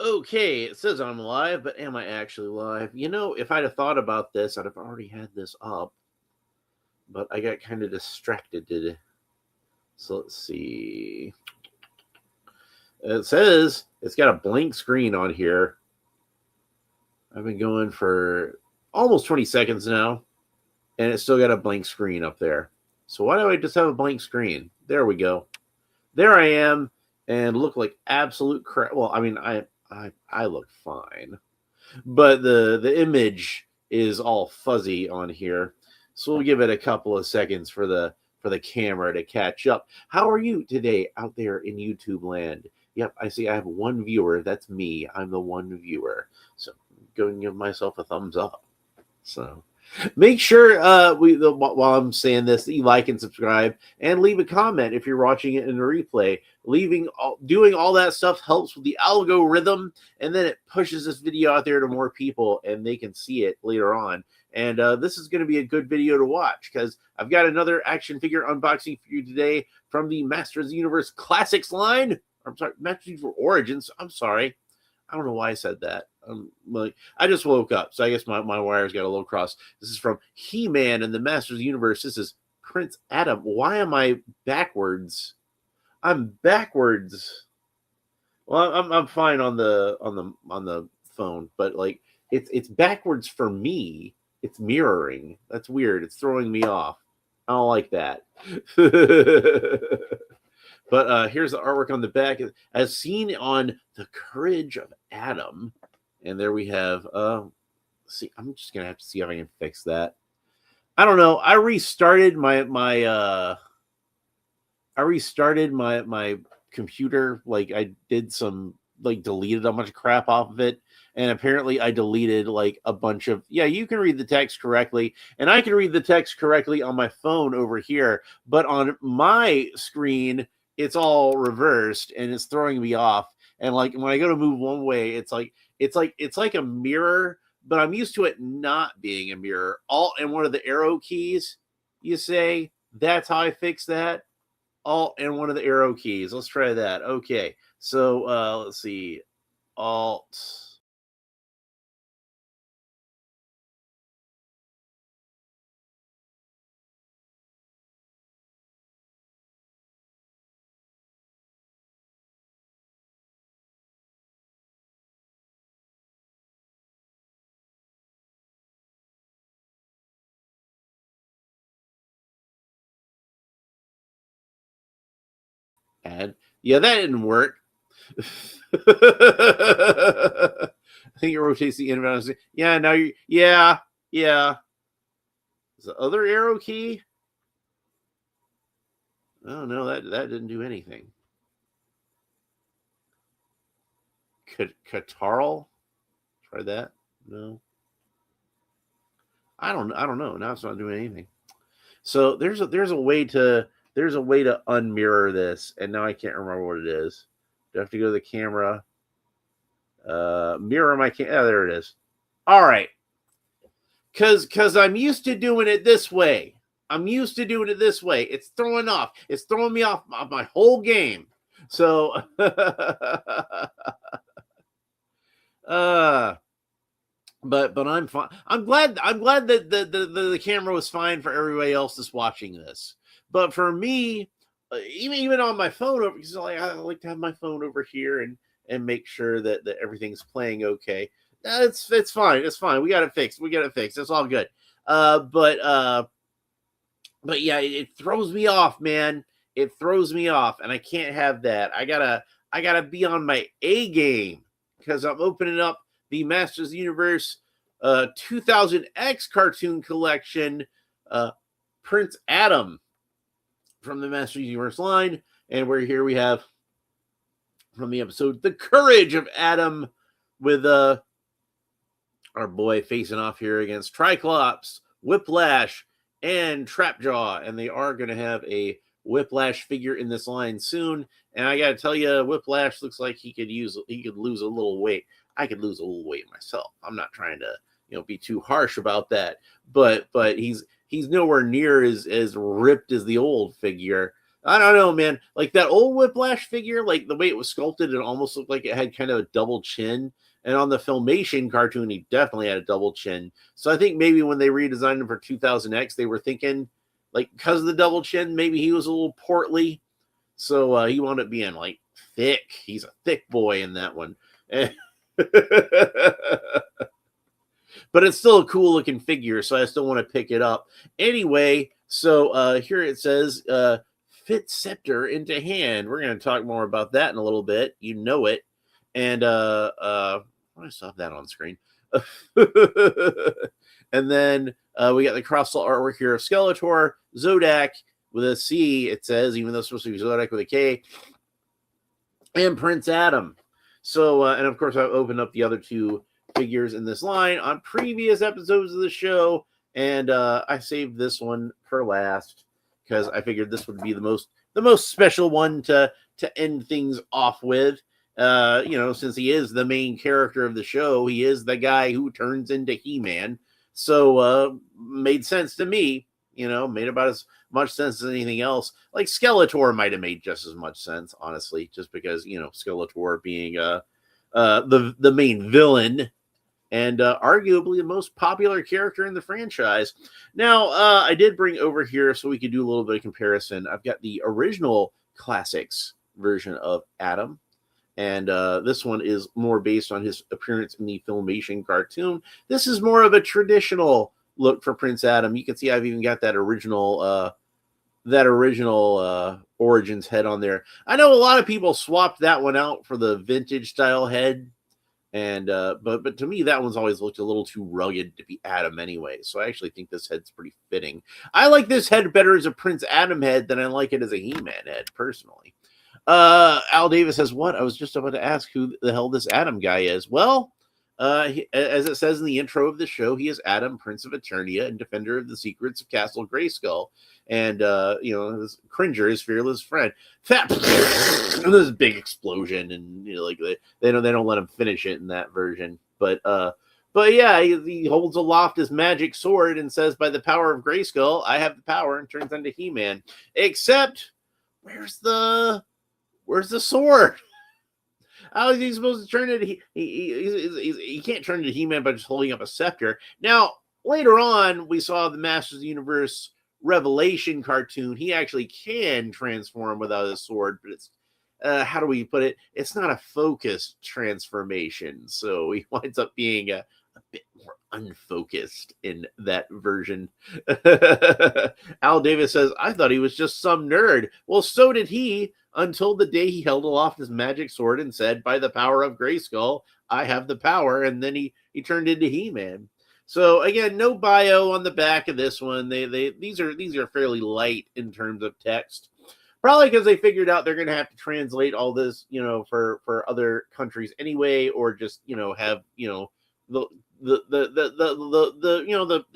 Okay, it says I'm live, but am I actually live? You know, if I'd have thought about this, I'd have already had this up, but I got kind of distracted. So let's see. It says it's got a blank screen on here. I've been going for almost 20 seconds now, and it's still got a blank screen up there. So why do I just have a blank screen? There we go. There I am, and look like absolute crap. Well, I mean, I look fine, but the image is all fuzzy on here. So we'll give it a couple of seconds for the camera to catch up. How are you today out there in YouTube land? Yep, I see I have one viewer. That's me. I'm the one viewer. So go and give myself a thumbs up. So make sure while I'm saying this, that you like and subscribe and leave a comment if you're watching it in a replay. Doing all that stuff helps with the algorithm, and then it pushes this video out there to more people, and they can see it later on. And this is going to be a good video to watch because I've got another action figure unboxing for you today from the Masters of the Universe Classics line. I'm sorry, Masters of the Universe Origins. I'm sorry. I don't know why I said that. I just woke up, so I guess my wires got a little crossed. This is from He-Man and the Masters of the Universe. This is Prince Adam. Why am I backwards? I'm backwards. Well, I'm fine on the phone, but like it's backwards for me. It's mirroring. That's weird. It's throwing me off. I don't like that. But here's the artwork on the back, as seen on The Courage of Adam. And there we have, see, I'm just going to have to see if I can fix that. I don't know. I restarted my computer. Like I did some, like deleted a bunch of crap off of it. And apparently I deleted like a bunch of, yeah, you can read the text correctly. And I can read the text correctly on my phone over here. But on my screen, it's all reversed and it's throwing me off. And like when I go to move one way, it's like a mirror, but I'm used to it not being a mirror. Alt and one of the arrow keys, you say, that's how I fix that. Alt and one of the arrow keys. Let's try that. Okay. So let's see. Alt. Add. Yeah, that didn't work. I think it rotates the inbound. Yeah, now you. Yeah, yeah. Is the other arrow key? Oh no, that didn't do anything. Catarl? Try that. No. I don't know. Now it's not doing anything. So there's a way to unmirror this, and now I can't remember what it is. Do I have to go to the camera? Mirror my camera. Oh, there it is. All right. Cause I'm used to doing it this way. It's throwing off. It's throwing me off my whole game. So but I'm fine. I'm glad that the camera was fine for everybody else that's watching this. But for me, even on my phone over, because I like to have my phone over here and make sure that everything's playing okay. It's fine. It's fine. We got it fixed. It's all good. But yeah, it throws me off, man. It throws me off, and I can't have that. I gotta be on my A game because I'm opening up the Masters of the Universe 2000X cartoon collection, Prince Adam from the Masters of the Universe line, and we have from the episode The Courage of Adam with our boy facing off here against Triclops, Whiplash, and Trapjaw, and they are going to have a Whiplash figure in this line soon. And I got to tell you, Whiplash looks like he could lose a little weight. I could lose a little weight myself. I'm not trying to be too harsh about that, but he's nowhere near as ripped as the old figure. I don't know, man. Like that old Whiplash figure, like the way it was sculpted, it almost looked like it had kind of a double chin. And on the Filmation cartoon, he definitely had a double chin. So I think maybe when they redesigned him for 2000X, they were thinking, like, because of the double chin, maybe he was a little portly. So he wound up being like thick. He's a thick boy in that one. But it's still a cool looking figure, so I still want to pick it up. Anyway, so here it says fit scepter into hand. We're going to talk more about that in a little bit. You know it. And I saw that on screen. And then we got the cross-sell artwork here of Skeletor, Zodak with a C, it says, even though it's supposed to be Zodak with a K, and Prince Adam. So, and of course, I've opened up the other two figures in this line on previous episodes of the show, and I saved this one for last because I figured this would be the most special one to end things off with. Since he is the main character of the show, he is the guy who turns into He-Man. So made sense to me, made about as much sense as anything else. Like Skeletor might have made just as much sense, honestly, just because, Skeletor being the main villain and arguably the most popular character in the franchise. Now, I did bring over here so we could do a little bit of comparison. I've got the original classics version of Adam. And this one is more based on his appearance in the Filmation cartoon. This is more of a traditional look for Prince Adam. You can see I've even got that original Origins head on there. I know a lot of people swapped that one out for the vintage style head. And but to me, that one's always looked a little too rugged to be Adam anyway. So I actually think this head's pretty fitting. I like this head better as a Prince Adam head than I like it as a He-Man head, personally. Al Davis says, what? I was just about to ask who the hell this Adam guy is. Well, as it says in the intro of the show, he is Adam, Prince of Eternia and defender of the secrets of Castle Grayskull. And, this Cringer, his fearless friend. And there's a big explosion, and, they don't let him finish it in that version. But yeah, he holds aloft his magic sword and says, by the power of Grayskull, I have the power, and turns into He-Man. Except, where's the sword? How is he supposed to turn into he can't turn into He-Man by just holding up a scepter. Now, later on, we saw the Masters of the Universe Revelation cartoon. He actually can transform without a sword, but it's how do we put it? It's not a focused transformation, so he winds up being a bit more unfocused in that version. Al Davis says, I thought he was just some nerd. Well, so did he, until the day he held aloft his magic sword and said, by the power of Grayskull, I have the power. And then he turned into He-Man. So again, no bio on the back of this one. These are fairly light in terms of text. Probably because they figured out they're going to have to translate all this, for other countries anyway, or just, have, the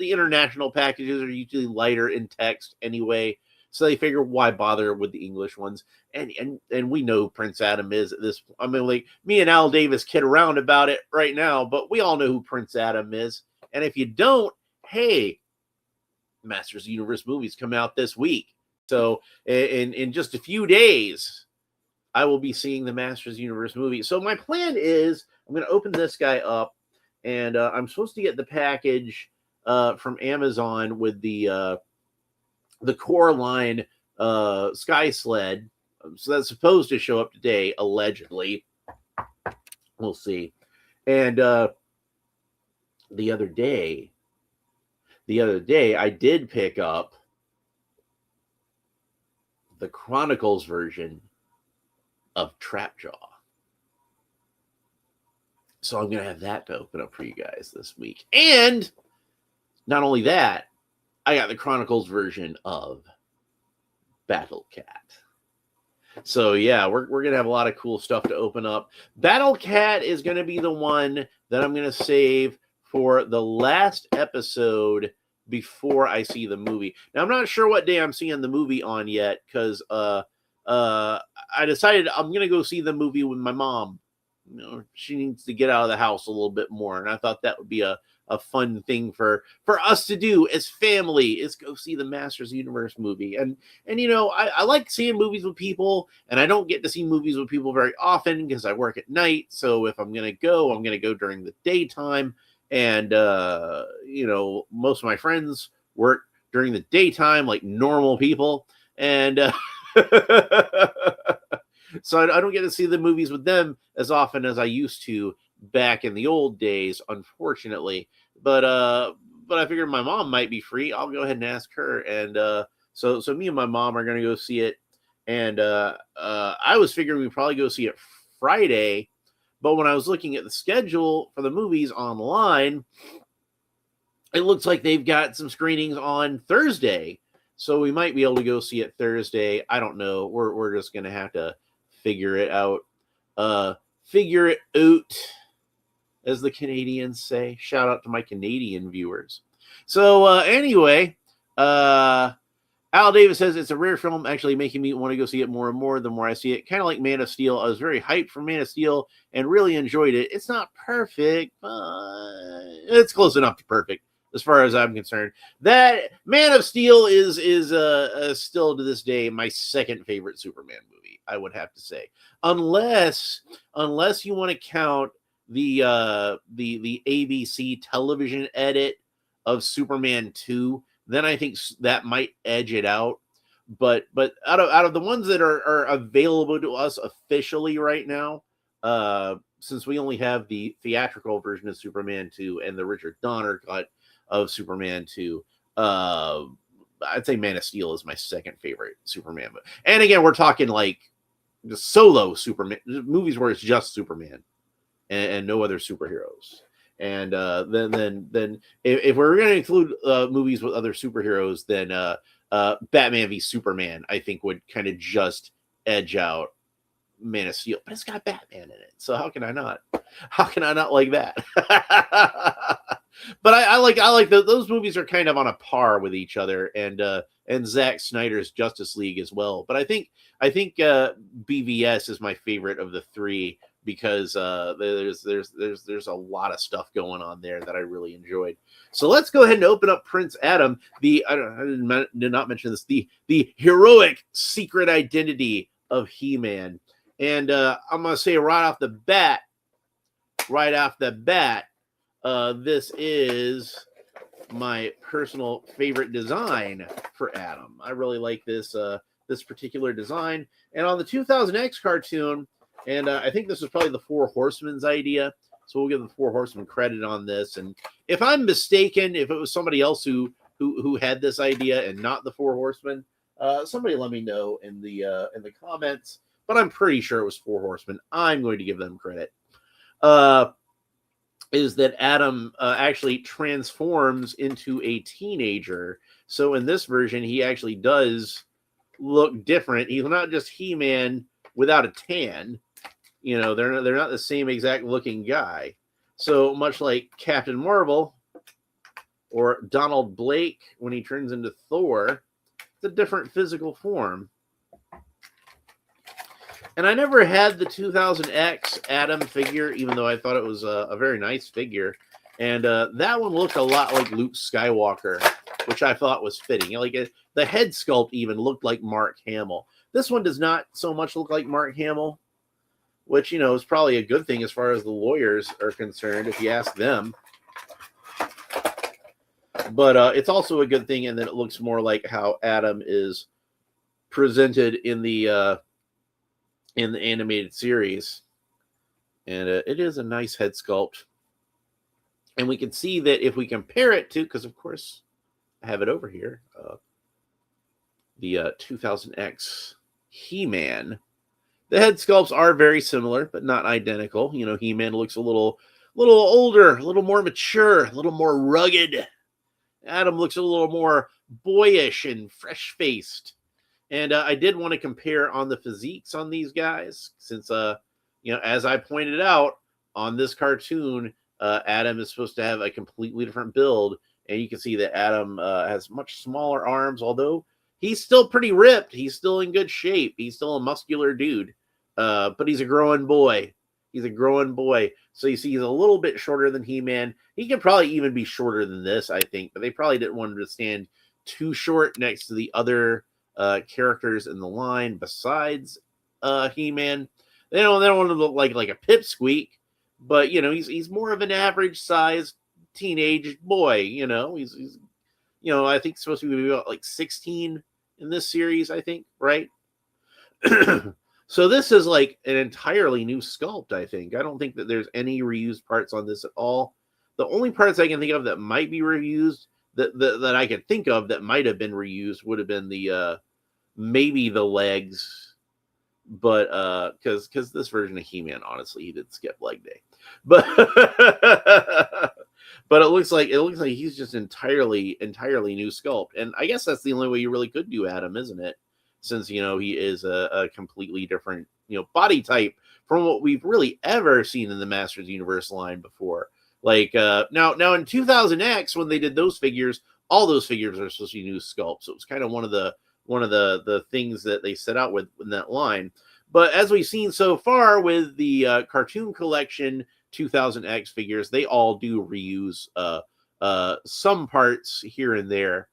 international packages are usually lighter in text anyway. So they figure, why bother with the English ones? And we know who Prince Adam is at this. I mean, like, me and Al Davis kid around about it right now, but we all know who Prince Adam is. And if you don't, hey, Masters of the Universe movies come out this week. So in just a few days, I will be seeing the Masters of the Universe movie. So my plan is I'm going to open this guy up, and I'm supposed to get the package from Amazon with the core line Sky Sled. So that's supposed to show up today, allegedly. We'll see. And the other day, I did pick up the Chronicles version of Trapjaw. So I'm going to have that to open up for you guys this week. And not only that, I got the Chronicles version of Battle Cat. So yeah, we're going to have a lot of cool stuff to open up. Battle Cat is going to be the one that I'm going to save for the last episode before I see the movie. Now, I'm not sure what day I'm seeing the movie on yet, because I decided I'm going to go see the movie with my mom she needs to get out of the house a little bit more. And I thought that would be a fun thing for us to do as family, is go see the Masters Universe movie. And I like seeing movies with people, and I don't get to see movies with people very often because I work at night. So if I'm gonna go, I'm gonna go during the daytime. And most of my friends work during the daytime like normal people. And so I don't get to see the movies with them as often as I used to back in the old days, unfortunately. But I figured my mom might be free. I'll go ahead and ask her. And so me and my mom are gonna go see it. And I was figuring we'd probably go see it Friday, but when I was looking at the schedule for the movies online, it looks like they've got some screenings on Thursday. So we might be able to go see it Thursday. I don't know. We're just gonna have to figure it out. Figure it out, as the Canadians say. Shout out to my Canadian viewers. So anyway, Al Davis says it's a rare film, actually making me want to go see it more and more the more I see it. Kind of like Man of Steel. I was very hyped for Man of Steel and really enjoyed it. It's not perfect, but it's close enough to perfect as far as I'm concerned. That Man of Steel is still to this day my second favorite Superman movie, I would have to say. Unless you want to count the ABC television edit of Superman 2, then I think that might edge it out. But out of the ones that are available to us officially right now, since we only have the theatrical version of Superman 2 and the Richard Donner cut of Superman 2, I'd say Man of Steel is my second favorite Superman. And again, we're talking like the solo Superman movies where it's just Superman and no other superheroes. And then if we're going to include movies with other superheroes, then Batman v Superman, I think, would kind of just edge out Man of Steel. But it's got Batman in it, so how can I not? How can I not like that? But I like those movies are kind of on a par with each other, and Zack Snyder's Justice League as well. But I think BVS is my favorite of the three, because there's a lot of stuff going on there that I really enjoyed. So let's go ahead and open up Prince Adam, I did not mention this, the heroic secret identity of He-Man. And I'm gonna say right off the bat, this is my personal favorite design for Adam. I really like this particular design. And on the 2000X cartoon, and I think this was probably the Four Horsemen's idea, so we'll give the Four Horsemen credit on this. And if I'm mistaken, if it was somebody else who had this idea and not the Four Horsemen, somebody let me know in the comments. But I'm pretty sure it was Four Horsemen. I'm going to give them credit. Is that Adam actually transforms into a teenager. So in this version, he actually does look different. He's not just He-Man without a tan. They're not the same exact looking guy. So much like Captain Marvel or Donald Blake when he turns into Thor, it's a different physical form. And I never had the 2000X Adam figure, even though I thought it was a very nice figure. And that one looked a lot like Luke Skywalker, which I thought was fitting. The head sculpt even looked like Mark Hamill. This one does not so much look like Mark Hamill, which, is probably a good thing as far as the lawyers are concerned, if you ask them. But it's also a good thing, and then it looks more like how Adam is presented in the animated series. And it is a nice head sculpt. And we can see that if we compare it to, because of course I have it over here, the 2000X He-Man, the head sculpts are very similar, but not identical. He-Man looks a little older, a little more mature, a little more rugged. Adam looks a little more boyish and fresh-faced. And I did want to compare on the physiques on these guys, since, as I pointed out on this cartoon, Adam is supposed to have a completely different build. And you can see that Adam has much smaller arms, although he's still pretty ripped. He's still in good shape. He's still a muscular dude, but he's a growing boy. He's a growing boy. So you see he's a little bit shorter than He-Man. He could probably even be shorter than this, I think, but they probably didn't want him to stand too short next to the other characters in the line besides He-Man. They don't want him to look like a pipsqueak, but he's more of an average sized teenage boy. He's I think supposed to be about like 16 in this series, I think, right? So this is like an entirely new sculpt, I think. I don't think that there's any reused parts on this at all. The only parts I can think of that might be reused, that I can think of that might have been reused, would have been the maybe the legs, but because this version of He-Man, honestly, he did skip leg day, but but it looks like he's just entirely new sculpt, and I guess that's the only way you really could do Adam, isn't it? Since he is a completely different body type from what we've really ever seen in the Masters Universe line before. Like now in 2000X, when they did those figures, all those figures are supposed to be new sculpts. So it was kind of one of the things that they set out with in that line. But as we've seen so far with the cartoon collection 2000X figures, they all do reuse some parts here and there.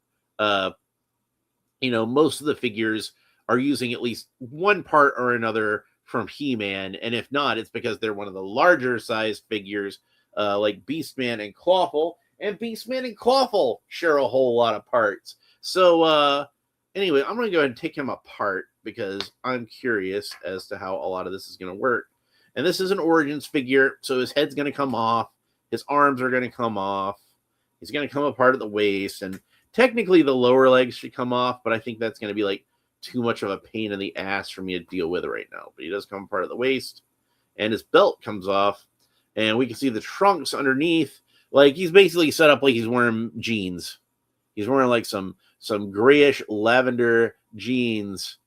Most of the figures are using at least one part or another from He-Man, and if not, it's because they're one of the larger size figures, like Beastman and Clawful, and Beastman and Clawful share a whole lot of parts. So, anyway, I'm going to go ahead and take him apart because I'm curious as to how a lot of this is going to work. And this is an Origins figure, so his head's going to come off, his arms are going to come off, he's going to come apart at the waist, and technically the lower legs should come off, but I think that's going to be like too much of a pain in the ass for me to deal with right now. But he does come apart at the waist, and his belt comes off, and we can see the trunks underneath. Like he's basically set up like he's wearing jeans. He's wearing like some grayish lavender jeans.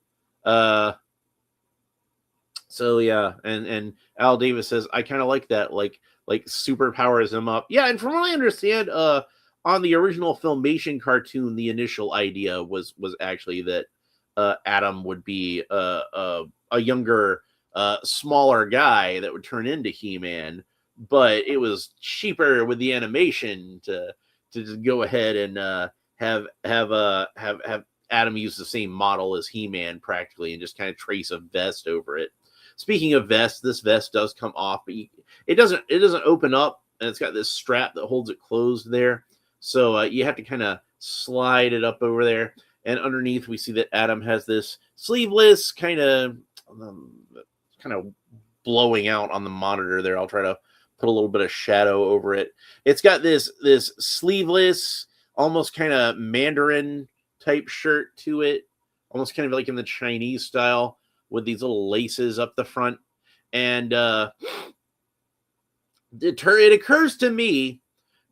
So yeah, and Al Davis says I kind of like that, like super powers him up. Yeah, and from what I understand, on the original Filmation cartoon, the initial idea was actually that Adam would be a younger, smaller guy that would turn into He-Man, but it was cheaper with the animation to just go ahead and have Adam use the same model as He-Man practically, and just kind of trace a vest over it. Speaking of vest, this vest does come off, but it doesn't open up, and it's got this strap that holds it closed there. So you have to kind of slide it up over there. And underneath, we see that Adam has this sleeveless kind of blowing out on the monitor there. I'll try to put a little bit of shadow over it. It's got this sleeveless, almost kind of Mandarin type shirt to it, almost kind of like in the Chinese style with these little laces up the front. And it occurs to me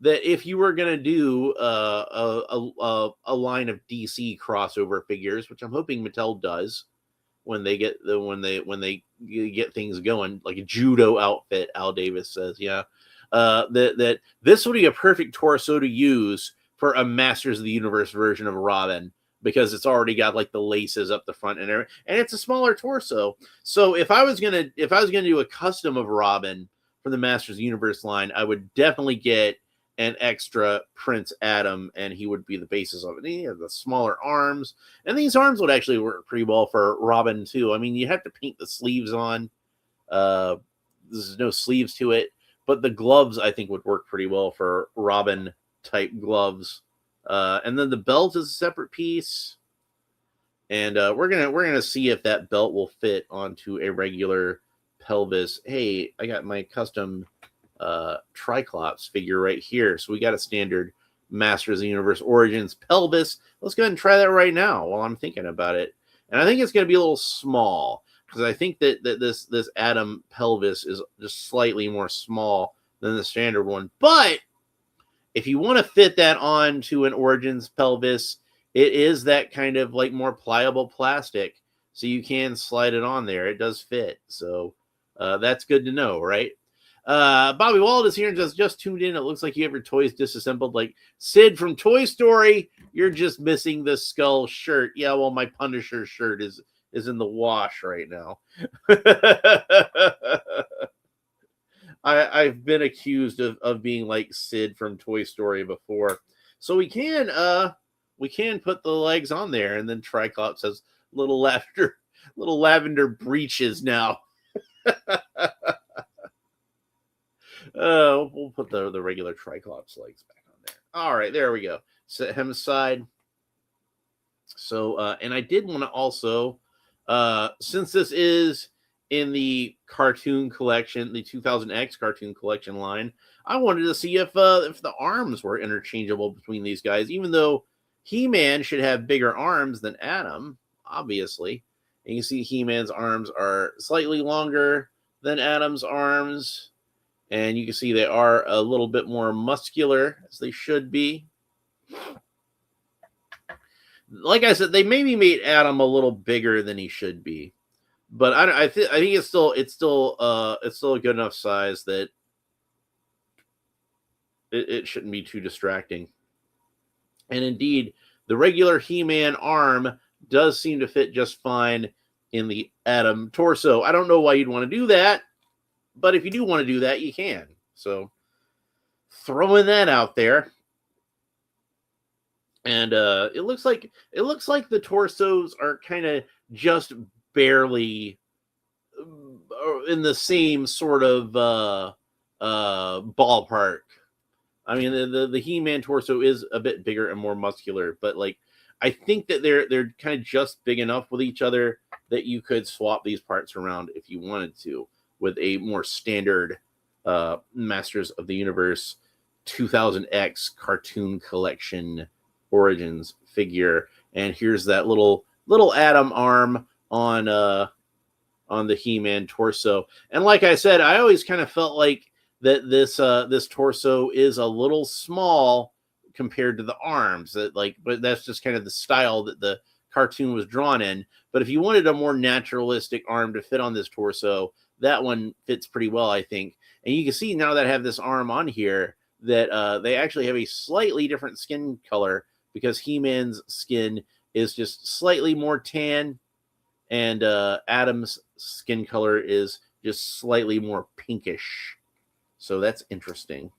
that if you were going to do a line of DC crossover figures, which I'm hoping Mattel does when they get get things going, like a judo outfit, Al Davis says, yeah, that this would be a perfect torso to use for a Masters of the Universe version of Robin, because it's already got like the laces up the front and everything, and it's a smaller torso. So if I was gonna do a custom of Robin for the Masters of the Universe line, I would definitely get an extra Prince Adam, and he would be the basis of it. He has the smaller arms, and these arms would actually work pretty well for Robin too. I mean, you have to paint the sleeves on. There's no sleeves to it, but the gloves I think would work pretty well for Robin type gloves. And then the belt is a separate piece, and we're gonna see if that belt will fit onto a regular pelvis. Hey, I got my custom Triclops figure right here. So we got a standard Masters of the Universe Origins pelvis. Let's go ahead and try that right now while I'm thinking about it. And I think it's going to be a little small, because I think that this Adam pelvis is just slightly more small than the standard one. But if you want to fit that onto an Origins pelvis, it is that kind of like more pliable plastic, so you can slide it on there. It does fit. So that's good to know, right? Bobby Wald is here and just tuned in. It looks like you have your toys disassembled. Like Sid from Toy Story, you're just missing the skull shirt. Yeah, well, my Punisher shirt is in the wash right now. I've been accused of being like Sid from Toy Story before. So we can put the legs on there, and then Triclops has little lavender breeches now. We'll put the regular Triclops legs back on there. All right, there we go. Set him aside. So, and I did want to also, since this is in the cartoon collection, the 2000X cartoon collection line, I wanted to see if the arms were interchangeable between these guys, even though He-Man should have bigger arms than Adam, obviously. And you see He-Man's arms are slightly longer than Adam's arms. And you can see they are a little bit more muscular, as they should be. Like I said, they maybe made Adam a little bigger than he should be. But I think it's still a good enough size that it shouldn't be too distracting. And indeed, the regular He-Man arm does seem to fit just fine in the Adam torso. I don't know why you'd want to do that, but if you do want to do that, you can. So throwing that out there. And it looks like the torsos are kind of just barely in the same sort of ballpark. I mean, the He-Man torso is a bit bigger and more muscular, but like I think that they're kind of just big enough with each other that you could swap these parts around if you wanted to with a more standard Masters of the Universe 2000X cartoon collection Origins figure. And here's that little Adam arm on the He-Man torso. And like I said, I always kind of felt like that this torso is a little small compared to the arms. But that's just kind of the style that the cartoon was drawn in. But if you wanted a more naturalistic arm to fit on this torso, that one fits pretty well, I think. And you can see now that I have this arm on here that they actually have a slightly different skin color, because He-Man's skin is just slightly more tan, and Adam's skin color is just slightly more pinkish. So that's interesting.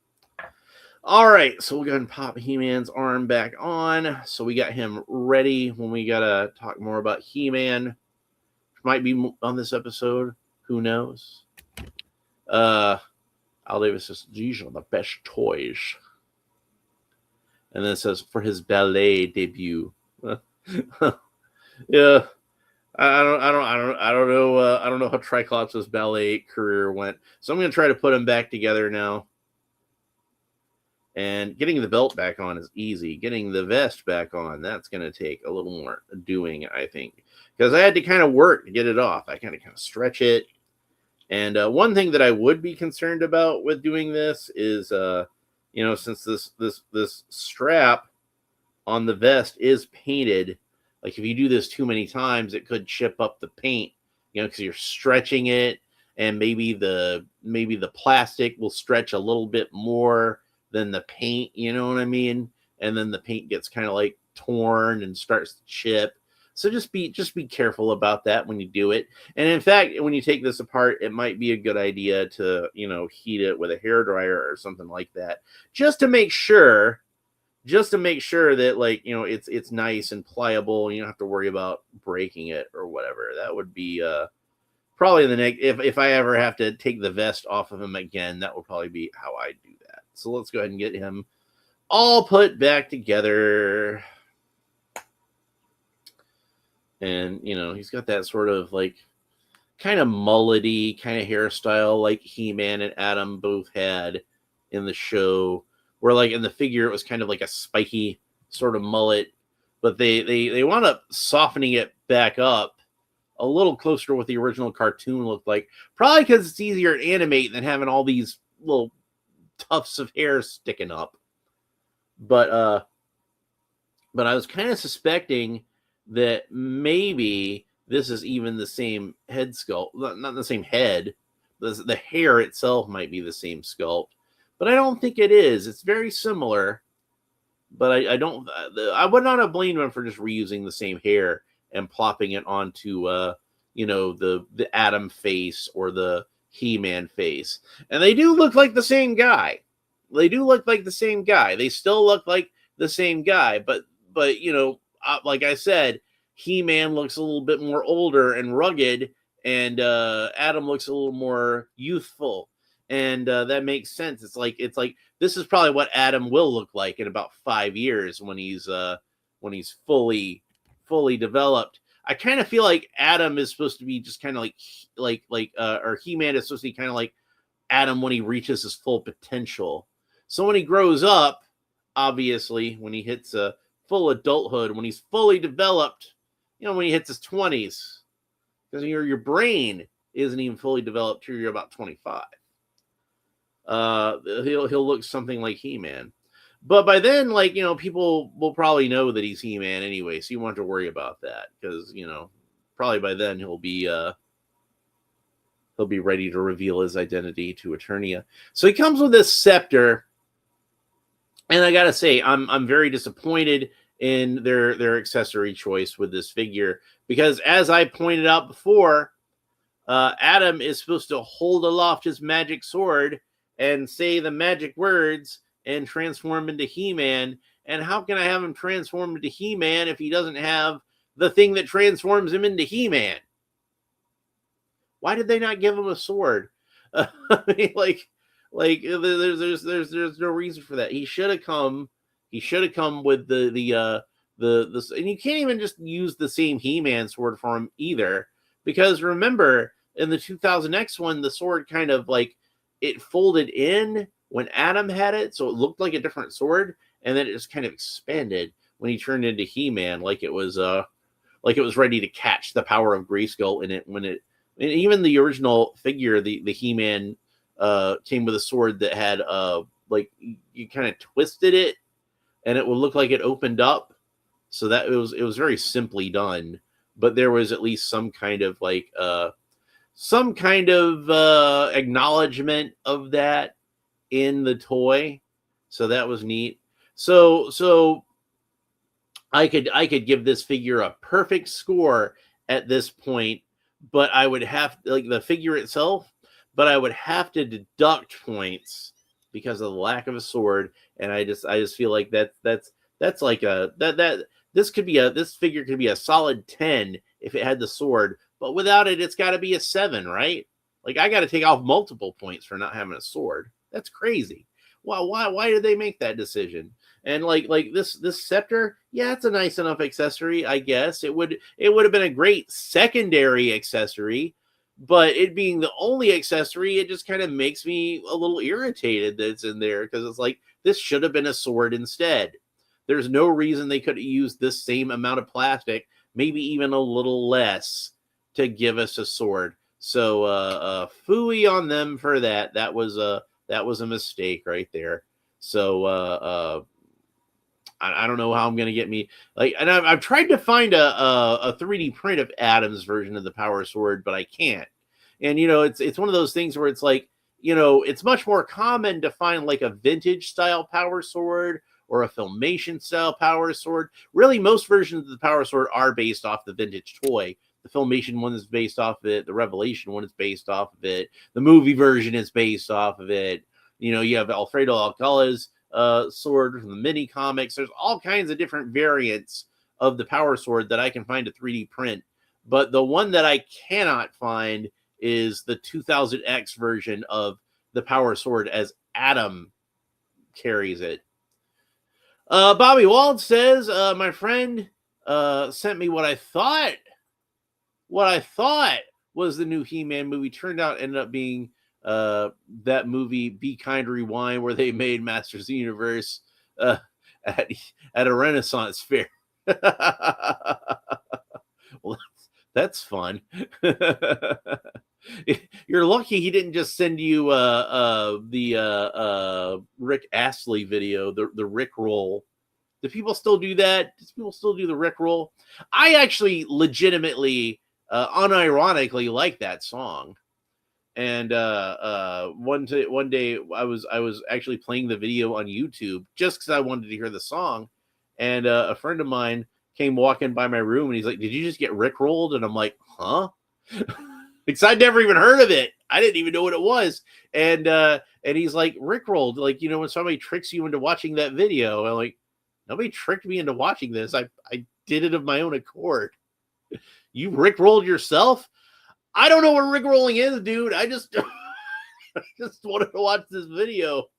All right, so we'll go ahead and pop He-Man's arm back on. So we got him ready when we got to talk more about He-Man. Might be on this episode. Who knows? Al Davis says, these are the best toys. And then it says, for his ballet debut. Yeah. I don't know how Triclops' ballet career went. So I'm going to try to put them back together now. And getting the belt back on is easy. Getting the vest back on, that's going to take a little more doing, I think. Because I had to kind of work to get it off. I kind of stretch it. And one thing that I would be concerned about with doing this is, since this strap on the vest is painted, like if you do this too many times, it could chip up the paint, because you're stretching it, and maybe the plastic will stretch a little bit more than the paint, you know what I mean? And then the paint gets kind of like torn and starts to chip. So just be careful about that when you do it. And in fact, when you take this apart, it might be a good idea to, heat it with a hairdryer or something like that, just to make sure that it's nice and pliable, and you don't have to worry about breaking it or whatever. That would be probably the next, if I ever have to take the vest off of him again, that will probably be how I do that. So let's go ahead and get him all put back together. And, he's got that sort of like kind of mullety kind of hairstyle like He-Man and Adam both had in the show, where like in the figure it was kind of like a spiky sort of mullet, but they wound up softening it back up a little closer to what the original cartoon looked like, probably because it's easier to animate than having all these little tufts of hair sticking up. But I was kind of suspecting that maybe this is even the same head sculpt, not the same head. The hair itself might be the same sculpt, but I don't think it is. It's very similar, but I would not have blamed him for just reusing the same hair and plopping it onto, the Adam face or the He-Man face. And they do look like the same guy. They do look like the same guy. They still look like the same guy, but you know, like I said, He-Man looks a little bit more older and rugged, and Adam looks a little more youthful, and that makes sense. It's like this is probably what Adam will look like in about 5 years when he's fully developed. I kind of feel like Adam is supposed to be just kind of or He-Man is supposed to be kind of like Adam when he reaches his full potential. So when he grows up, obviously, when he hits full adulthood, when he's fully developed, you know, when he hits his 20s, because your brain isn't even fully developed till you're about 25. He'll look something like He-Man. But by then, like, you know, people will probably know that he's He-Man anyway, so you won't have to worry about that, because, you know, probably by then he'll be ready to reveal his identity to Eternia. So he comes with this scepter, and I gotta say, I'm very disappointed in their accessory choice with this figure, because as I pointed out before, Adam is supposed to hold aloft his magic sword and say the magic words and transform into He-Man. And how can I have him transform into He-Man if he doesn't have the thing that transforms him into He-Man? Why did they not give him a sword? I mean, like there's no reason for that. He should have come with the and you can't even just use the same He-Man sword for him either, because remember in the 2000X one, the sword kind of like it folded in when Adam had it, so it looked like a different sword, and then it just kind of expanded when he turned into He-Man, like it was ready to catch the power of Grayskull in it. And even the original figure, the He-Man came with a sword that had like you kind of twisted it, and it would look like it opened up. So that it was very simply done, but there was at least some kind of acknowledgement of that in the toy. So that was neat. So I could give this figure a perfect score at this point, but I would have like the figure itself, but I would have to deduct points because of the lack of a sword. And I just feel like that's like this figure could be a solid 10 if it had the sword, but without it, it's got to be a 7, right? Like I got to take off multiple points for not having a sword. That's crazy. Well, why did they make that decision? And like this scepter, yeah, it's a nice enough accessory, I guess. It would have been a great secondary accessory, but it being the only accessory, it just kind of makes me a little irritated that it's in there, because it's like this should have been a sword instead. There's no reason they could have used this same amount of plastic, maybe even a little less, to give us a sword. So phooey on them for that. That was a mistake right there. So I don't know how I'm going to get me like, and I've tried to find a 3D print of Adam's version of the Power Sword, but I can't. And you know, it's one of those things where it's like, you know, it's much more common to find like a vintage style Power Sword or a Filmation style Power Sword. Really, most versions of the Power Sword are based off the vintage toy. The Filmation one is based off of it. The Revelation one is based off of it. The movie version is based off of it. You know, you have Alfredo Alcala's sword from the mini comics. There's all kinds of different variants of the Power Sword that I can find a 3D print. But the one that I cannot find is the 2000X version of the Power Sword as Adam carries it. Bobby Wald says, my friend sent me what I thought was the new He-Man movie. Turned out ended up being that movie Be Kind Rewind, where they made Masters of the Universe at a Renaissance fair. Well, that's fun. You're lucky he didn't just send you the Rick Astley video, the Rick roll. Do people still do that? Do people still do the Rick roll? I actually legitimately, unironically like that song. And one day I was actually playing the video on YouTube just because I wanted to hear the song, and a friend of mine came walking by my room and he's like, "Did you just get Rickrolled?" And I'm like, "Huh?" Because I'd never even heard of it. I didn't even know what it was. And he's like, Rickrolled, like, you know, when somebody tricks you into watching that video. I'm like, nobody tricked me into watching this. I did it of my own accord. You Rickrolled yourself? I don't know what Rickrolling is, dude. I just wanted to watch this video.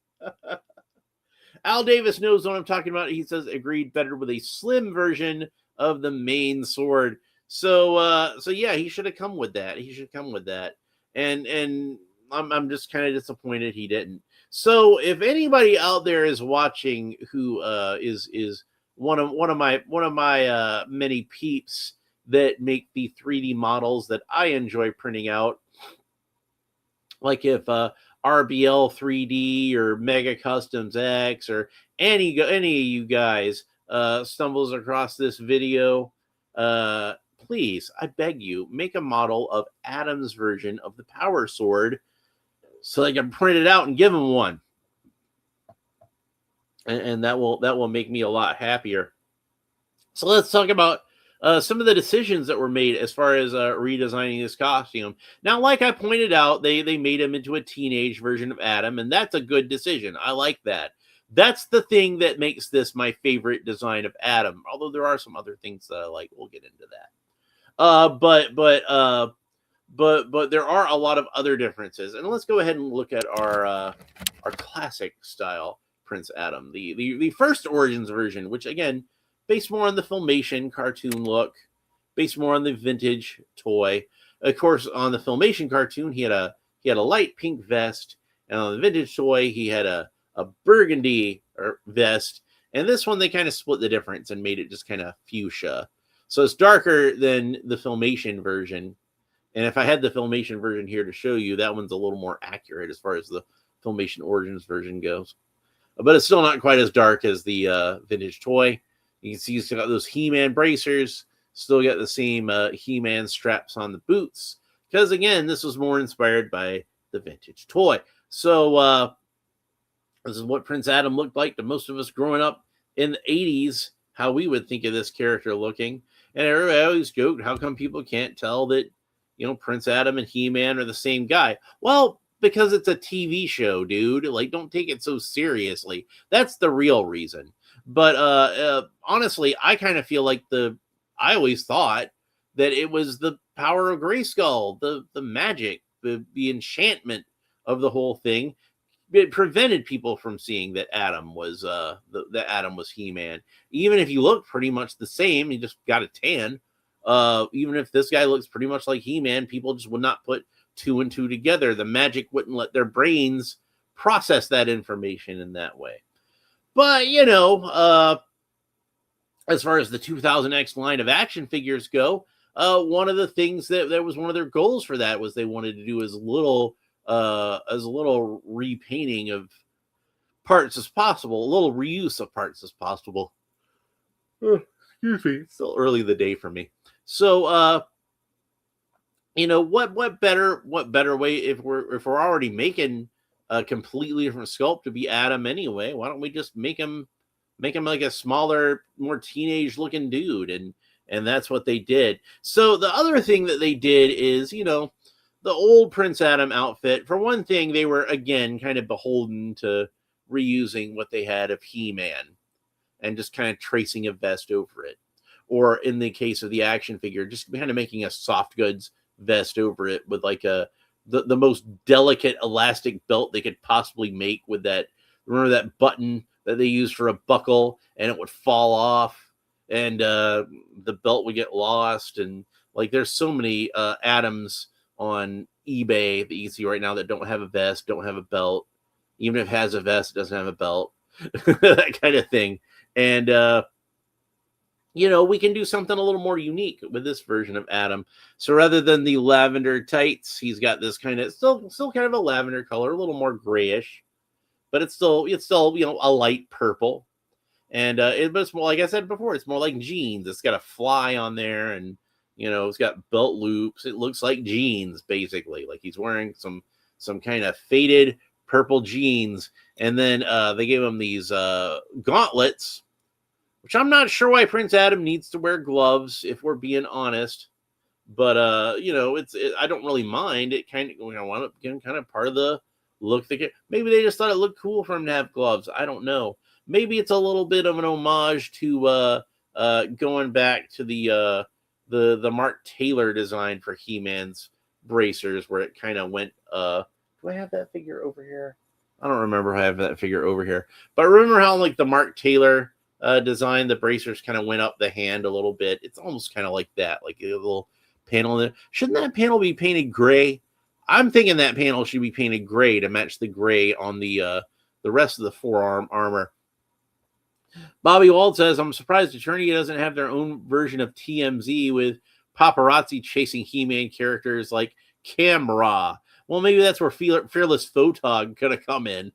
Al Davis knows what I'm talking about. He says agreed, better with a slim version of the main sword. So yeah, he should have come with that. And I'm just kind of disappointed he didn't. So if anybody out there is watching who is one of my many peeps that make the 3D models that I enjoy printing out, like if RBL 3D or Mega Customs X or any of you guys stumbles across this video, please, I beg you, make a model of Adam's version of the Power Sword so I can print it out and give him one. And that will make me a lot happier. So let's talk about some of the decisions that were made as far as redesigning this costume. Now, like I pointed out, they made him into a teenage version of Adam, and that's a good decision. I like that. That's the thing that makes this my favorite design of Adam. Although there are some other things that I like. We'll get into that. But there are a lot of other differences. And let's go ahead and look at our classic style Prince Adam, the first Origins version, which again, based more on the Filmation cartoon look, based more on the vintage toy. Of course, on the Filmation cartoon, he had a light pink vest, and on the vintage toy, he had a burgundy vest. And this one, they kind of split the difference and made it just kind of fuchsia. So it's darker than the Filmation version. And if I had the Filmation version here to show you, that one's a little more accurate as far as the Filmation Origins version goes. But it's still not quite as dark as the vintage toy. You can see he's got those He-Man bracers, still got the same He-Man straps on the boots, because again, this was more inspired by the vintage toy. So this is what Prince Adam looked like to most of us growing up in the 80s, how we would think of this character looking. And everybody always joked, how come people can't tell that, you know, Prince Adam and He-Man are the same guy? Well, because it's a TV show, dude. Like, don't take it so seriously. That's the real reason. But honestly, I kind of feel like I always thought that it was the power of Grayskull, the magic, the enchantment of the whole thing. It prevented people from seeing that Adam was that Adam was He-Man. Even if you look pretty much the same, you just got a tan. Even if this guy looks pretty much like He-Man, people just would not put two and two together. The magic wouldn't let their brains process that information in that way. But, you know, as far as the 2000X line of action figures go, one of the things that was one of their goals for that was they wanted to do as little repainting of parts as possible, a little reuse of parts as possible. Excuse me, it's still early in the day for me. So, you know, what better way if we're already making a completely different sculpt to be Adam anyway? Why don't we just make him like a smaller, more teenage looking dude? And that's what they did. So the other thing that they did is, you know, the old Prince Adam outfit, for one thing, they were again kind of beholden to reusing what they had of He-Man and just kind of tracing a vest over it. Or in the case of the action figure, just kind of making a soft goods vest over it with like the most delicate elastic belt they could possibly make with that. Remember that button that they used for a buckle and it would fall off and the belt would get lost. And like, there's so many Adams on eBay that you see right now that don't have a vest, don't have a belt. Even if it has a vest, it doesn't have a belt. That kind of thing. And, you know, we can do something a little more unique with this version of Adam. So rather than the lavender tights, he's got this kind of still kind of a lavender color, a little more grayish, but it's still, you know, a light purple. And it's more, like I said before, it's more like jeans. It's got a fly on there, and you know, it's got belt loops. It looks like jeans, basically. Like he's wearing some kind of faded purple jeans. And then they gave him these gauntlets, which I'm not sure why Prince Adam needs to wear gloves, if we're being honest. but I don't really mind. It kind of wound up getting kind of part of the look. Maybe they just thought it looked cool for him to have gloves. I don't know. Maybe it's a little bit of an homage to going back to the Mark Taylor design for He-Man's bracers, where it kind of went. Do I have that figure over here? I don't remember how I have that figure over here, but remember how like the Mark Taylor design, the bracers kind of went up the hand a little bit. It's almost kind of like that, like a little panel there. Shouldn't that panel be painted gray? I'm thinking that panel should be painted gray to match the gray on the rest of the forearm armor. Bobby Wald says, I'm surprised Eternia doesn't have their own version of TMZ with paparazzi chasing He-Man characters like Camera. Well, maybe that's where Fearless Photog could have come in.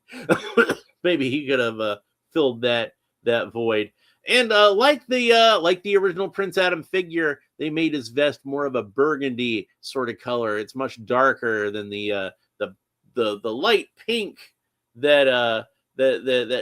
Maybe he could have filled that void. And like the original Prince Adam figure, they made his vest more of a burgundy sort of color. It's much darker than the light pink that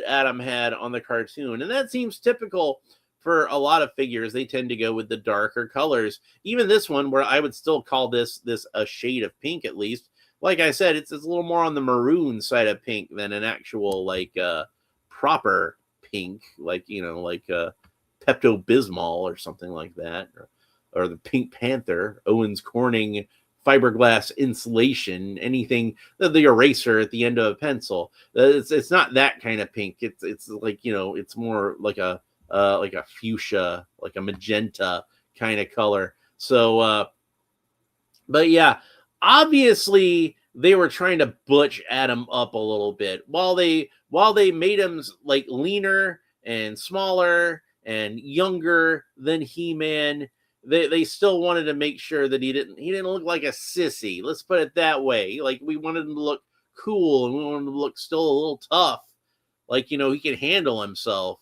Adam had on the cartoon, and that seems typical for a lot of figures. They tend to go with the darker colors. Even this one, where I would still call this a shade of pink, at least. Like I said, it's a little more on the maroon side of pink than an actual proper pink, like Pepto-Bismol or something like that, or the Pink Panther, Owens Corning fiberglass insulation, anything, the eraser at the end of a pencil. It's not that kind of pink. It's like it's more like a fuchsia, like a magenta kind of color. So, but yeah. Obviously, they were trying to butch Adam up a little bit while they made him like leaner and smaller and younger than He-Man. They still wanted to make sure that he didn't look like a sissy. Let's put it that way. Like, we wanted him to look cool, and we wanted him to look still a little tough, like he can handle himself.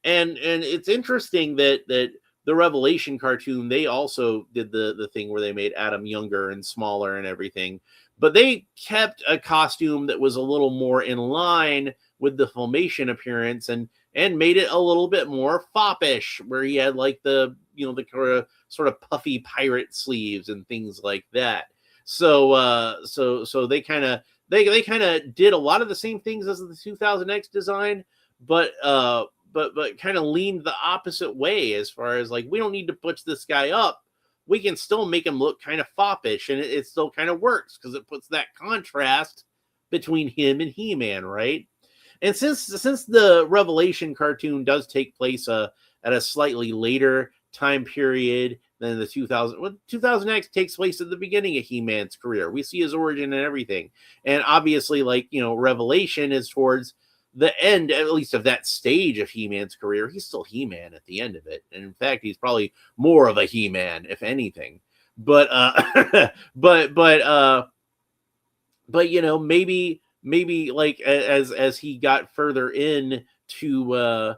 And it's interesting that the Revelation cartoon, they also did the thing where they made Adam younger and smaller and everything, but they kept a costume that was a little more in line with the Filmation appearance and made it a little bit more foppish, where he had like the sort of puffy pirate sleeves and things like that. So they kind of did a lot of the same things as the 2000X design, but kind of leaned the opposite way, as far as like, we don't need to butch this guy up. We can still make him look kind of foppish, and it still kind of works because it puts that contrast between him and He-Man, right? And since the Revelation cartoon does take place at a slightly later time period than the 2000X takes place at the beginning of He-Man's career. We see his origin and everything. And obviously, Revelation is towards the end, at least of that stage of He-Man's career. He's still He-Man at the end of it. And in fact, he's probably more of a He-Man, if anything. But maybe like as he got further in to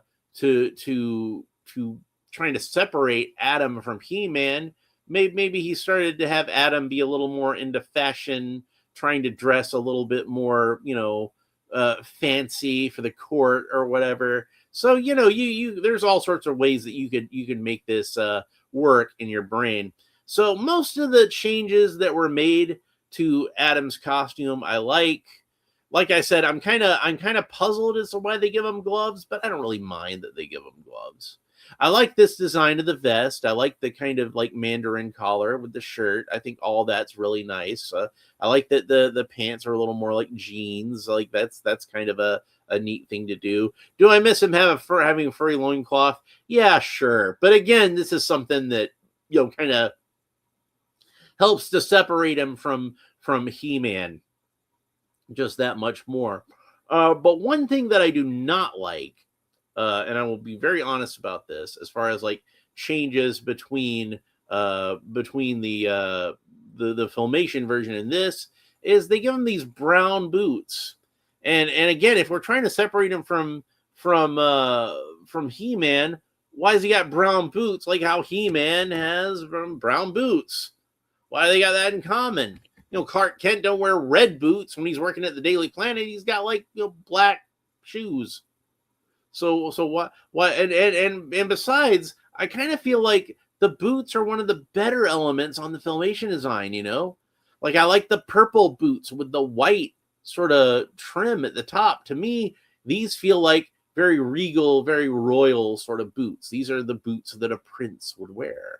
trying to separate Adam from He-Man, maybe he started to have Adam be a little more into fashion, trying to dress a little bit more, fancy for the court or whatever. So you there's all sorts of ways that you could make this work in your brain. So most of the changes that were made to Adam's costume, I like. Like I said, I'm kind of puzzled as to why they give him gloves, but I don't really mind that they give him gloves. I like this design of the vest. I like the kind of like Mandarin collar with the shirt. I think all that's really nice. I like that the pants are a little more like jeans. Like that's kind of a neat thing to do. Do I miss him having a furry loincloth? Yeah, sure. But again, this is something that kind of helps to separate him from He-Man just that much more. But one thing that I do not like, and I will be very honest about this, as far as like changes between the Filmation version and this, is they give him these brown boots, and again, if we're trying to separate him from He-Man, why has he got brown boots like how He-Man has brown boots? Why do they got that in common? Clark Kent don't wear red boots when he's working at the Daily Planet. He's got black shoes. So what? And besides, I kind of feel like the boots are one of the better elements on the Filmation design, you know? Like, I like the purple boots with the white sort of trim at the top. To me, these feel like very regal, very royal sort of boots. These are the boots that a prince would wear.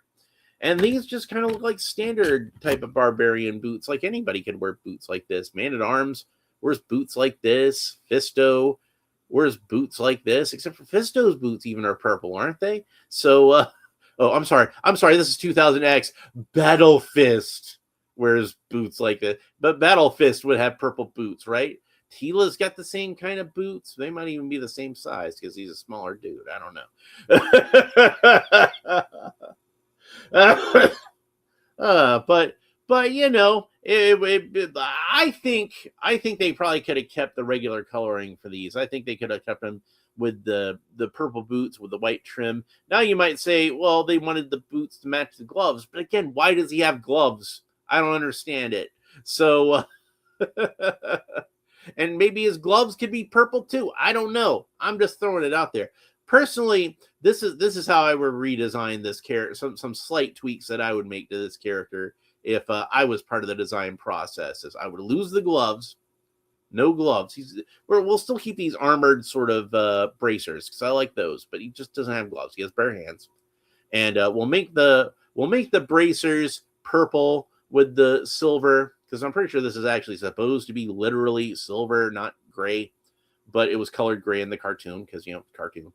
And these just kind of look like standard type of barbarian boots. Like anybody could wear boots like this. Man-at-Arms wears boots like this. Fisto wears boots like this. Except for Fisto's boots even are purple, aren't they? So, oh, I'm sorry. This is 2000X. Battle Fist wears boots like this. But Battle Fist would have purple boots, right? Tila's got the same kind of boots. They might even be the same size because he's a smaller dude. I don't know. But you know, I think they probably could have kept the regular coloring for these. I think they could have kept them with the purple boots with the white trim. Now you might say, well, they wanted the boots to match the gloves, but again, why does he have gloves? I don't understand it. So, and maybe his gloves could be purple too. I don't know. I'm just throwing it out there. Personally, this is how I would redesign this character. Some slight tweaks that I would make to this character if I was part of the design process. Is I would lose the gloves, no gloves. We'll still keep these armored sort of bracers because I like those, but he just doesn't have gloves. He has bare hands, and we'll make the bracers purple with the silver because I'm pretty sure this is actually supposed to be literally silver, not gray, but it was colored gray in the cartoon because cartoon.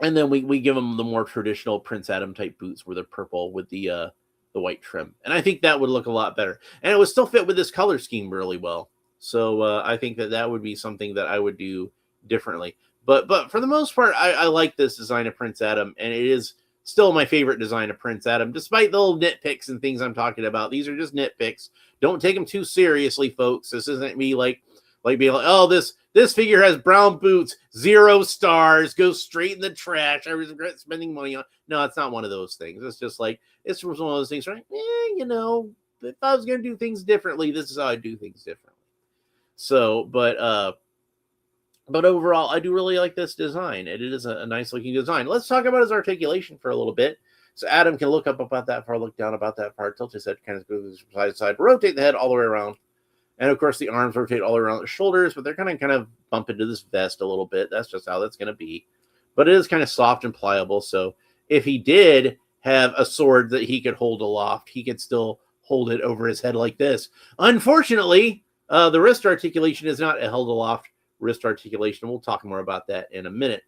And then we give them the more traditional Prince Adam type boots where they're purple with the white trim. And I think that would look a lot better. And it would still fit with this color scheme really well. So I think that would be something that I would do differently. But for the most part, I like this design of Prince Adam. And it is still my favorite design of Prince Adam, despite the little nitpicks and things I'm talking about. These are just nitpicks. Don't take them too seriously, folks. This isn't me like being like, oh, this figure has brown boots, 0 stars, goes straight in the trash. I regret spending money on. No, it's not one of those things. It's just like it's one of those things, right? If I was gonna do things differently, this is how I do things differently. So, but overall, I do really like this design. It is a nice looking design. Let's talk about his articulation for a little bit. So Adam can look up about that far, look down about that far, tilt his head, kind of go side to side, rotate the head all the way around. And of course, the arms rotate all around the shoulders, but they're kind of bump into this vest a little bit. That's just how that's going to be. But it is kind of soft and pliable. So if he did have a sword that he could hold aloft, he could still hold it over his head like this. Unfortunately, the wrist articulation is not a held aloft wrist articulation. We'll talk more about that in a minute.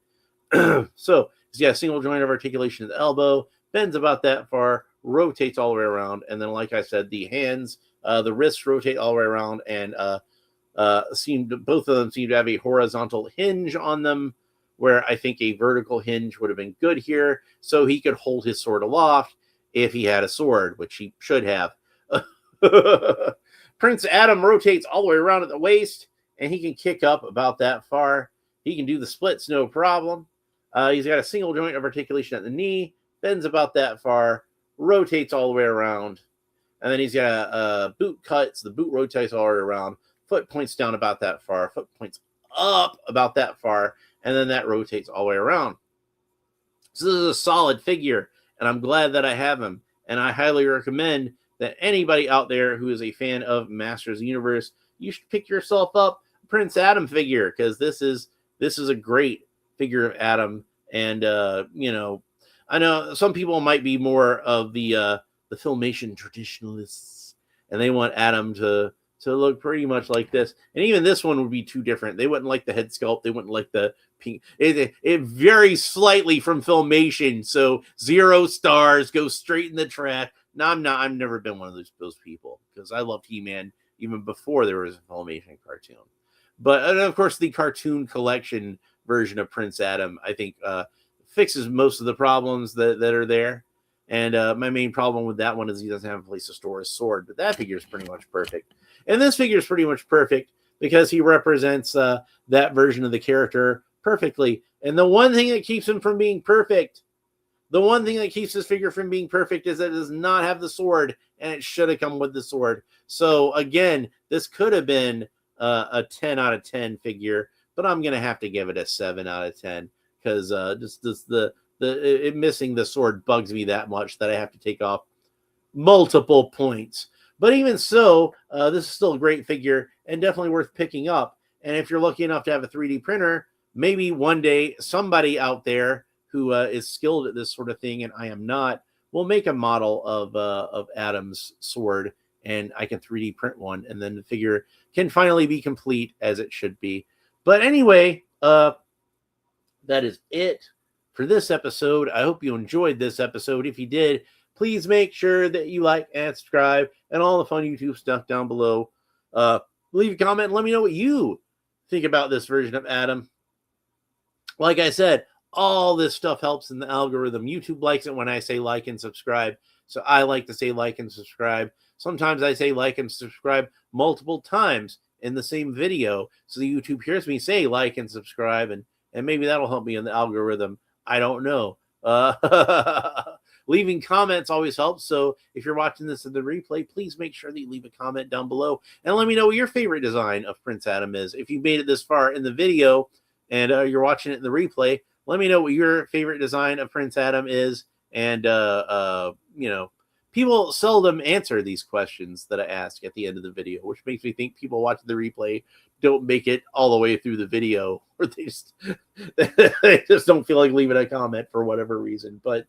So he's got a single joint of articulation at the elbow, bends about that far, rotates all the way around. And then, like I said, the hands, the wrists rotate all the way around, and both of them seem to have a horizontal hinge on them, where I think a vertical hinge would have been good here, so he could hold his sword aloft if he had a sword, which he should have. Prince Adam rotates all the way around at the waist, and he can kick up about that far. He can do the splits, no problem. He's got a single joint of articulation at the knee, bends about that far, rotates all the way around. And then he's got boot cuts. The boot rotates all the way around. Foot points down about that far. Foot points up about that far. And then that rotates all the way around. So this is a solid figure. And I'm glad that I have him. And I highly recommend that anybody out there who is a fan of Masters of the Universe, you should pick yourself up a Prince Adam figure. Because this is a great figure of Adam. And, I know some people might be more of the Filmation traditionalists, and they want Adam to look pretty much like this. And even this one would be too different. They wouldn't like the head sculpt. They wouldn't like the pink. It varies slightly from Filmation. So 0 stars, go straight in the trash. No, I'm not. I've never been one of those people because I loved He-Man even before there was a Filmation cartoon. But and of course, the cartoon collection version of Prince Adam, I think, fixes most of the problems that are there. And my main problem with that one is he doesn't have a place to store his sword. But that figure is pretty much perfect. And this figure is pretty much perfect because he represents that version of the character perfectly. And the one thing that keeps him from being perfect, the one thing that keeps this figure from being perfect is that it does not have the sword. And it should have come with the sword. So, again, this could have been a 10 out of 10 figure. But I'm going to have to give it a 7 out of 10. Because just the missing the sword bugs me that much that I have to take off multiple points. But even so, this is still a great figure and definitely worth picking up. And if you're lucky enough to have a 3D printer, maybe one day somebody out there who is skilled at this sort of thing, and I am not, will make a model of Adam's sword, and I can 3D print one, and then the figure can finally be complete as it should be. But anyway, that is it for this episode. I hope you enjoyed this episode. If you did, please make sure that you like and subscribe and all the fun YouTube stuff down below. Leave a comment and let me know what you think about this version of Adam. Like I said, all this stuff helps in the algorithm. YouTube likes it when I say like and subscribe, so I like to say like and subscribe. Sometimes I say like and subscribe multiple times in the same video, so the YouTube hears me say like and subscribe, and maybe that'll help me in the algorithm. I don't know. Leaving comments always helps, so if you're watching this in the replay, please make sure that you leave a comment down below and let me know what your favorite design of Prince Adam is. If you made it this far in the video and you're watching it in the replay, let me know what your favorite design of Prince Adam is. And you know, people seldom answer these questions that I ask at the end of the video, which makes me think people watching the replay don't make it all the way through the video, or they just don't feel like leaving a comment for whatever reason. But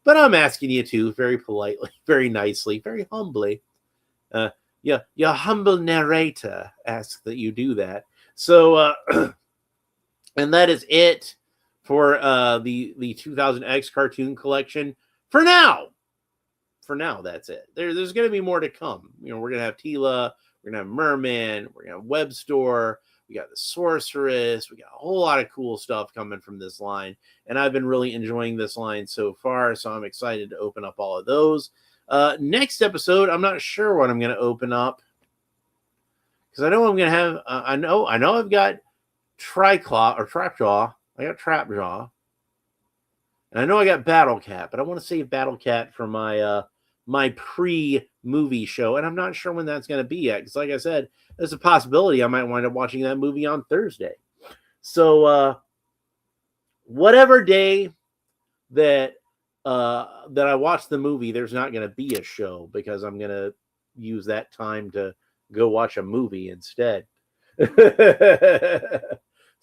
I'm asking you to, very politely, very nicely, very humbly. Your humble narrator asks that you do that. So, and that is it for the 2000X cartoon collection for now. For now, that's it. There's going to be more to come. You know, we're going to have Teela, we're going to have Merman, we're going to have Web Store, we got the Sorceress, we got a whole lot of cool stuff coming from this line, and I've been really enjoying this line so far, so I'm excited to open up all of those. Next episode, I'm not sure what I'm going to open up, because I know I'm going to have, I know I've got Triclaw, or Trapjaw. I got Trapjaw. And I know I got Battle Cat, but I want to save Battle Cat for my my pre-movie show, and I'm not sure when that's going to be yet, because like I said, there's a possibility I might wind up watching that movie on Thursday. So whatever day that I watch the movie, there's not going to be a show, because I'm going to use that time to go watch a movie instead.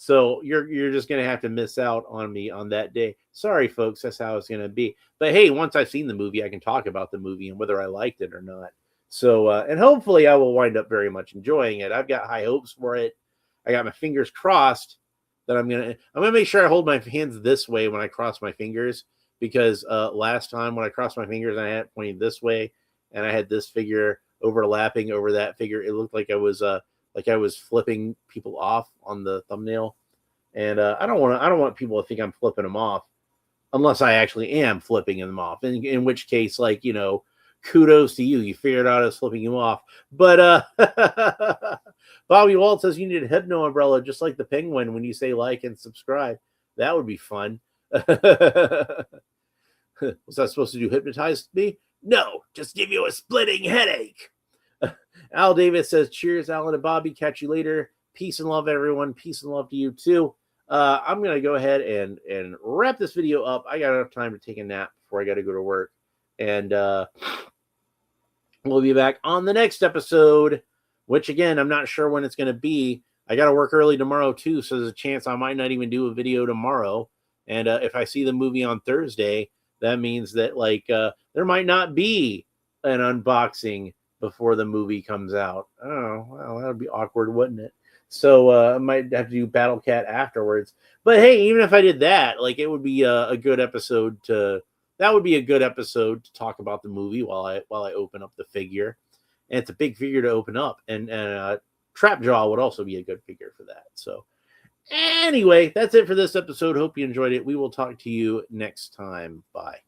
So you're just going to have to miss out on me on that day. Sorry, folks, that's how it's going to be. But hey, once I've seen the movie, I can talk about the movie and whether I liked it or not. So, and hopefully I will wind up very much enjoying it. I've got high hopes for it. I got my fingers crossed that I'm going to make sure I hold my hands this way when I cross my fingers, because last time when I crossed my fingers and I had it pointing this way and I had this figure overlapping over that figure, it looked like I was flipping people off on the thumbnail, and I don't want people to think I'm flipping them off, unless I actually am flipping them off. In which case, like, you know, kudos to you, you figured out I was flipping you off. But Bobby Walt says you need a hypno umbrella just like the penguin when you say like and subscribe. That would be fun. Was that supposed to do hypnotize me? No, just give you a splitting headache. Al Davis says, cheers, Alan and Bobby. Catch you later. Peace and love, everyone. Peace and love to you, too. I'm going to go ahead and wrap this video up. I got enough time to take a nap before I got to go to work. And we'll be back on the next episode, which, again, I'm not sure when it's going to be. I got to work early tomorrow, too, so there's a chance I might not even do a video tomorrow. And if I see the movie on Thursday, that means that, like, there might not be an unboxing before the movie comes out. Oh, well, that would be awkward, wouldn't it? So I might have to do Battle Cat afterwards. But hey, even if I did that, like, it would be a good episode to talk about the movie while I open up the figure. And it's a big figure to open up, and Trapjaw would also be a good figure for that. So anyway, that's it for this episode. Hope you enjoyed it. We will talk to you next time. Bye.